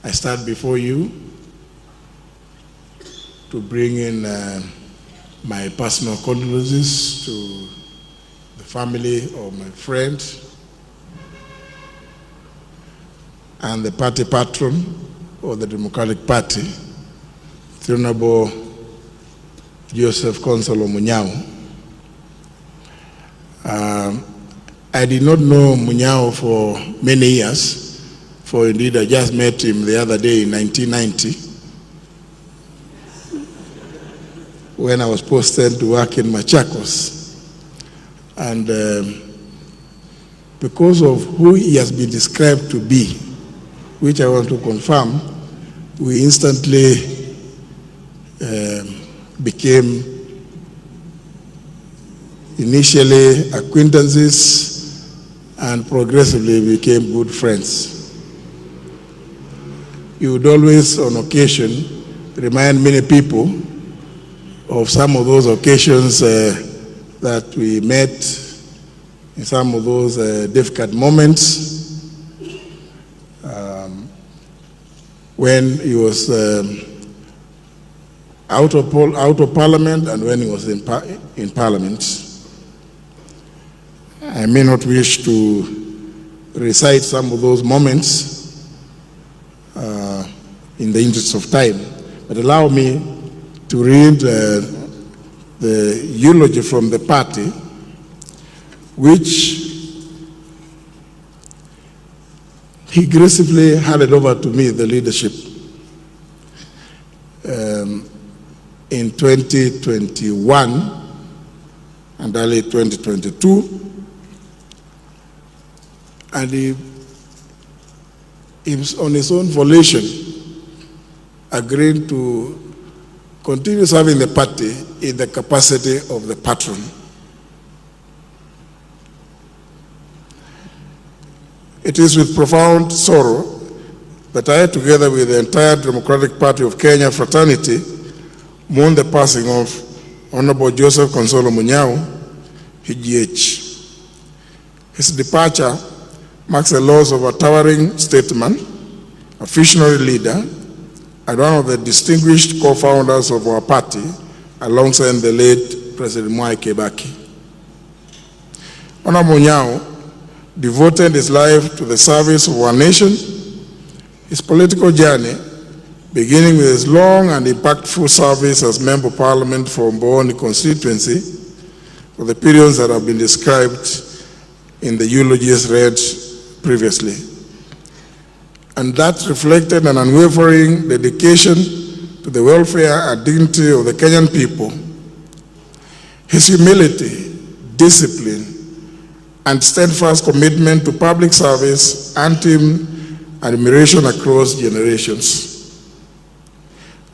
I stand before you to bring in my personal condolences to the family of my friend and the party patron of the Democratic Party, the Honorable Joseph Consolo Munyao. I did not know Munyao for many years, for indeed I just met him the other day in 1990 when I was posted to work in Machakos. And because of who he has been described to be, which I want to confirm, we instantly became initially acquaintances and progressively became good friends. He would always, on occasion, remind many people of some of those occasions that we met in some of those difficult moments when he was out of parliament and when he was in parliament. I may not wish to recite some of those moments in the interest of time, but allow me to read the eulogy from the party, which he gracefully handed over to me, the leadership, in 2021 and early 2022. And he on his own volition agreed to continue serving the party in the capacity of the patron. It is with profound sorrow that I, together with the entire Democratic Party of Kenya fraternity, mourn the passing of Honorable Joseph Consolo Munyao, HGH. His departure marks the loss of a towering statesman, a visionary leader, and one of the distinguished co-founders of our party, alongside the late President Kibaki. Honorable Munyao devoted his life to the service of our nation. His political journey, beginning with his long and impactful service as Member of Parliament for Mboni constituency, for the periods that have been described in the eulogies read previously. And that reflected an unwavering dedication to the welfare and dignity of the Kenyan people. His humility, discipline, and steadfast commitment to public service earned him admiration across generations.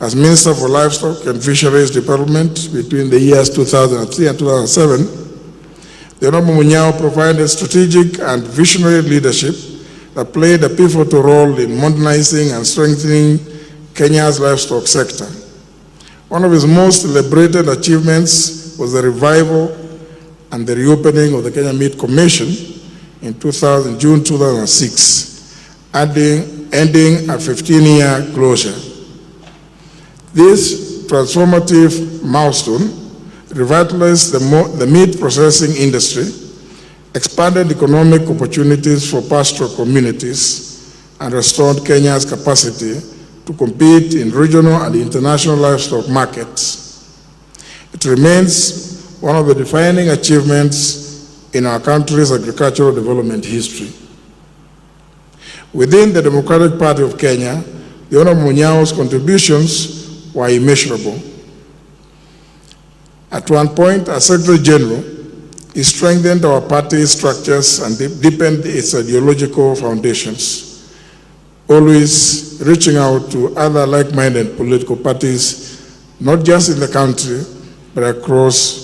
As Minister for Livestock and Fisheries Development between the years 2003 and 2007, the Honorable Munyao provided strategic and visionary leadership that played a pivotal role in modernizing and strengthening Kenya's livestock sector. One of his most celebrated achievements was the revival and the reopening of the Kenya Meat Commission in June 2006, ending a 15-year closure. This transformative milestone revitalized the meat processing industry, expanded economic opportunities for pastoral communities, and restored Kenya's capacity to compete in regional and international livestock markets. It remains one of the defining achievements in our country's agricultural development history. Within the Democratic Party of Kenya, the Honorable Munyao's contributions were immeasurable. At one point, as Secretary General, he strengthened our party structures and deepened its ideological foundations, always reaching out to other like-minded political parties, not just in the country, but across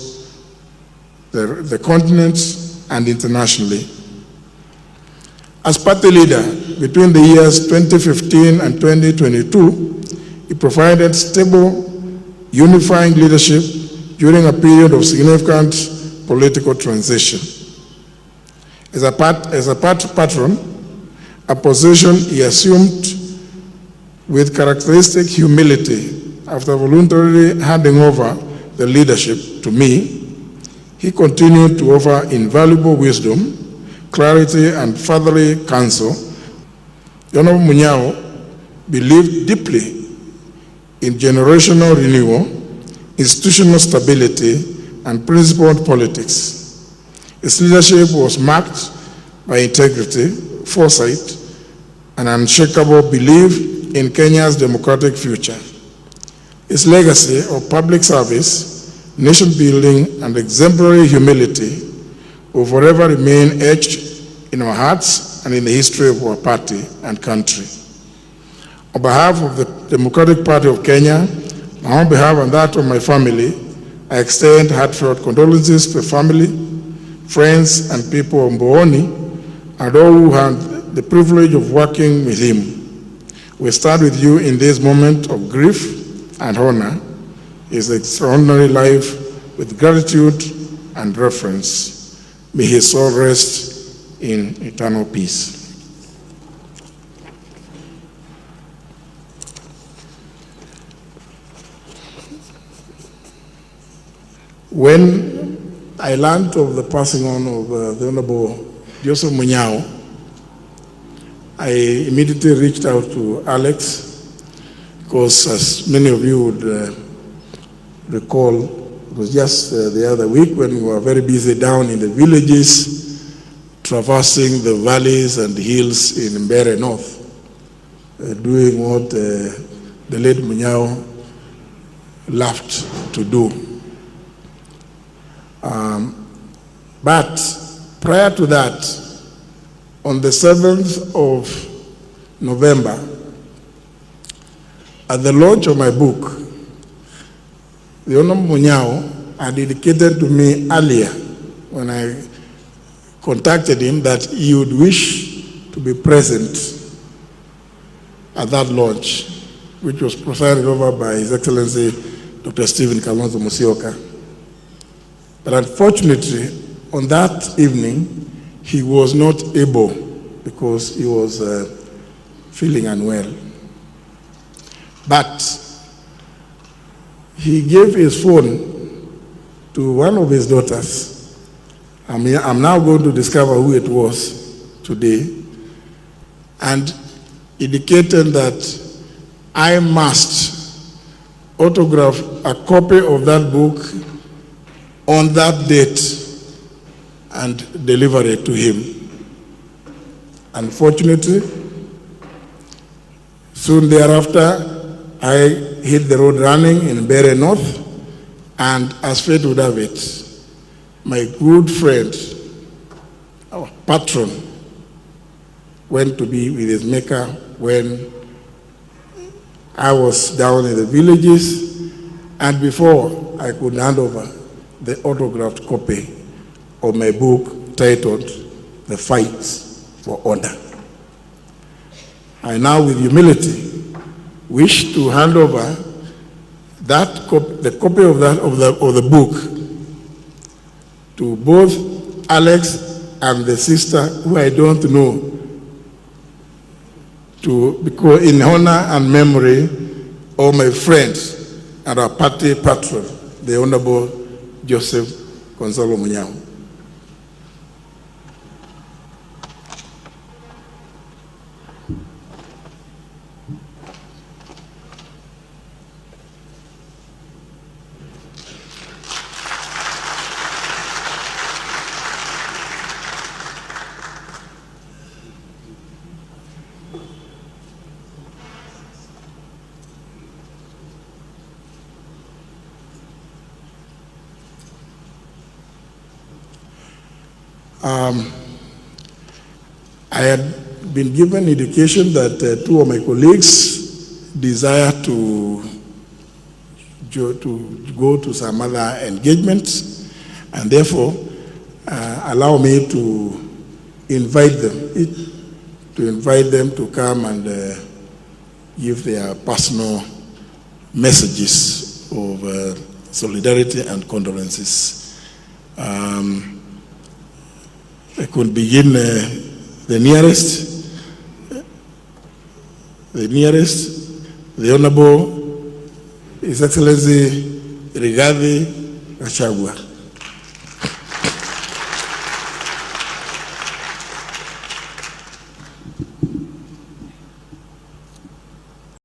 the continent and internationally. As party leader, between the years 2015 and 2022, he provided stable, unifying leadership during a period of significant political transition. As a patron, a position he assumed With characteristic humility, after voluntarily handing over the leadership to me, he continued to offer invaluable wisdom, clarity, and fatherly counsel. The Honorable Munyao believed deeply in generational renewal, institutional stability, and principled politics. His leadership was marked by integrity, foresight, and unshakable belief in Kenya's democratic future. His legacy of public service, nation building, and exemplary humility will forever remain etched in our hearts and in the history of our party and country. On behalf of the Democratic Party of Kenya, and on behalf of that of my family, I extend heartfelt condolences to the family, friends, and people of Mbooni, and all who had the privilege of working with him. We stand with you in this moment of grief and honor his extraordinary life with gratitude and reverence. May his soul rest in eternal peace. When I learned of the passing on of the Honorable Joseph Munyao, I immediately reached out to Alex, because as many of you would recall, it was just the other week when we were very busy down in the villages, traversing the valleys and hills in Mbeere North, doing what the late Munyao loved to do. But prior to that, on the 7th of November, at the launch of my book, the Honorable Munyao had indicated to me earlier when I contacted him that he would wish to be present at that launch, which was presided over by His Excellency Dr. Stephen Kalonzo Musyoka. But unfortunately, on that evening, he was not able because he was feeling unwell. But he gave his phone to one of his daughters. I'm now going to discover who it was today, and indicated that I must autograph a copy of that book on that date and deliver it to him. Unfortunately, soon thereafter, I hit the road running in Mbeere North, and as fate would have it, my good friend, our patron, went to be with his maker when I was down in the villages, and before I could hand over the autographed copy of my book titled The Fight for Honor. I now, with humility, wish to hand over that the copy of the book to both Alex and the sister, who I don't know, because in honor and memory of my friends and our party patron, the Honorable Joseph Gonzalo Munyao. I had been given indication that two of my colleagues desire to go to some other engagements, and therefore allow me to invite them to come and give their personal messages of solidarity and condolences. I could begin the nearest. the Honorable His Excellency Gachagua.